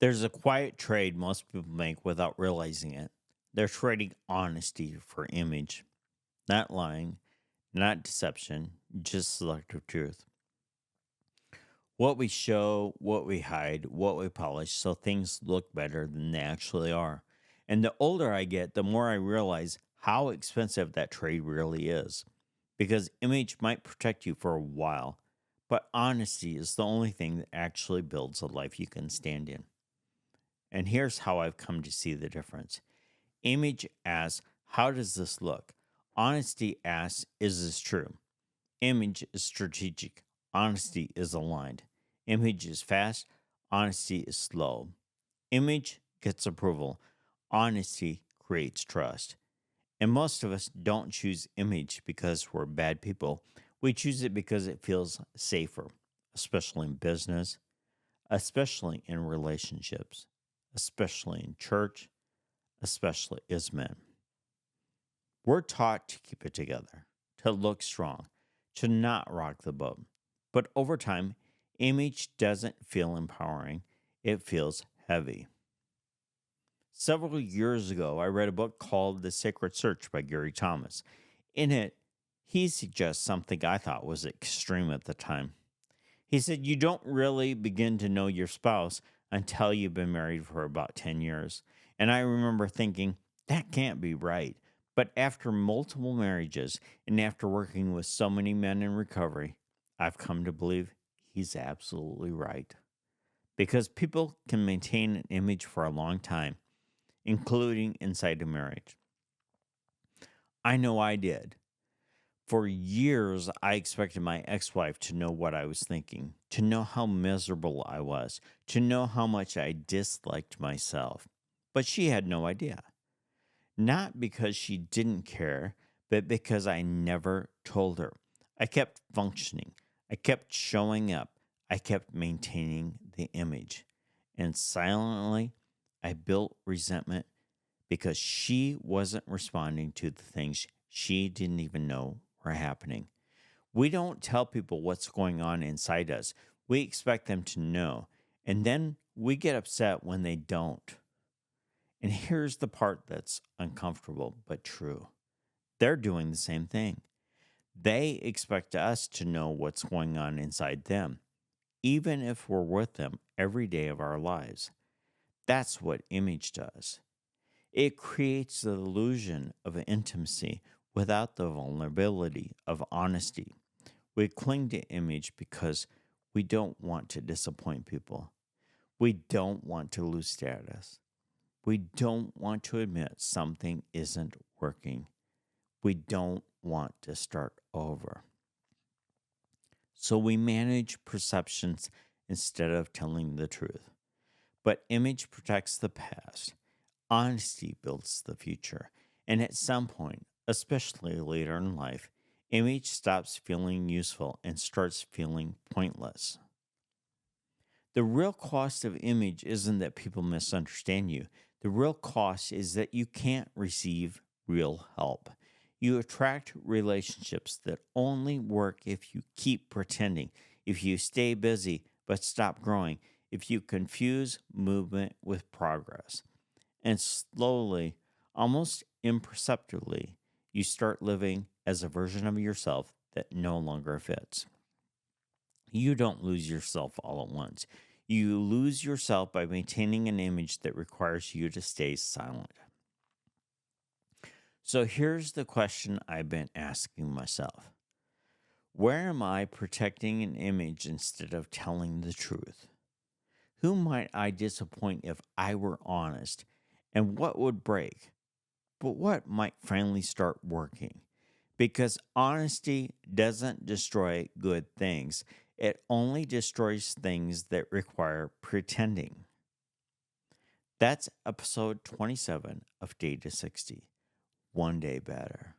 There's a quiet trade most people make without realizing it. They're trading honesty for image, not lying, not deception, just selective truth. What we show, what we hide, what we polish so things look better than they actually are. And the older I get, the more I realize how expensive that trade really is. Because image might protect you for a while, but honesty is the only thing that actually builds a life you can stand in. And here's how I've come to see the difference. Image asks, how does this look? Honesty asks, is this true? Image is strategic. Honesty is aligned. Image is fast. Honesty is slow. Image gets approval. Honesty creates trust. And most of us don't choose image because we're bad people. We choose it because it feels safer, especially in business, especially in relationships, especially in church, especially as men. We're taught to keep it together, to look strong, to not rock the boat. But over time, image doesn't feel empowering, it feels heavy. Several years ago, I read a book called The Sacred Search by Gary Thomas. In it, he suggests something I thought was extreme at the time. He said, you don't really begin to know your spouse until you've been married for about 10 years. And I remember thinking, that can't be right. But after multiple marriages and after working with so many men in recovery, I've come to believe he's absolutely right. Because people can maintain an image for a long time, including inside a marriage. I know I did. For years, I expected my ex wife to know what I was thinking, to know how miserable I was, to know how much I disliked myself. But she had no idea. Not because she didn't care, but because I never told her. I kept functioning, I kept showing up, I kept maintaining the image. And silently, I built resentment because she wasn't responding to the things she didn't even know were happening. We don't tell people what's going on inside us. We expect them to know. And then we get upset when they don't. And here's the part that's uncomfortable but true. They're doing the same thing. They expect us to know what's going on inside them, even if we're with them every day of our lives. That's what image does. It creates the illusion of intimacy without the vulnerability of honesty. We cling to image because we don't want to disappoint people. We don't want to lose status. We don't want to admit something isn't working. We don't want to start over. So we manage perceptions instead of telling the truth. But image protects the past. Honesty builds the future. And at some point, especially later in life, image stops feeling useful and starts feeling pointless. The real cost of image isn't that people misunderstand you. The real cost is that you can't receive real help. You attract relationships that only work if you keep pretending, if you stay busy but stop growing, if you confuse movement with progress. And slowly, almost imperceptibly, you start living as a version of yourself that no longer fits. You don't lose yourself all at once. You lose yourself by maintaining an image that requires you to stay silent. So here's the question I've been asking myself. Where am I protecting an image instead of telling the truth? Who might I disappoint if I were honest? And what would break? But what might finally start working? Because honesty doesn't destroy good things. It only destroys things that require pretending. That's episode 27 of Day to 60. One day better.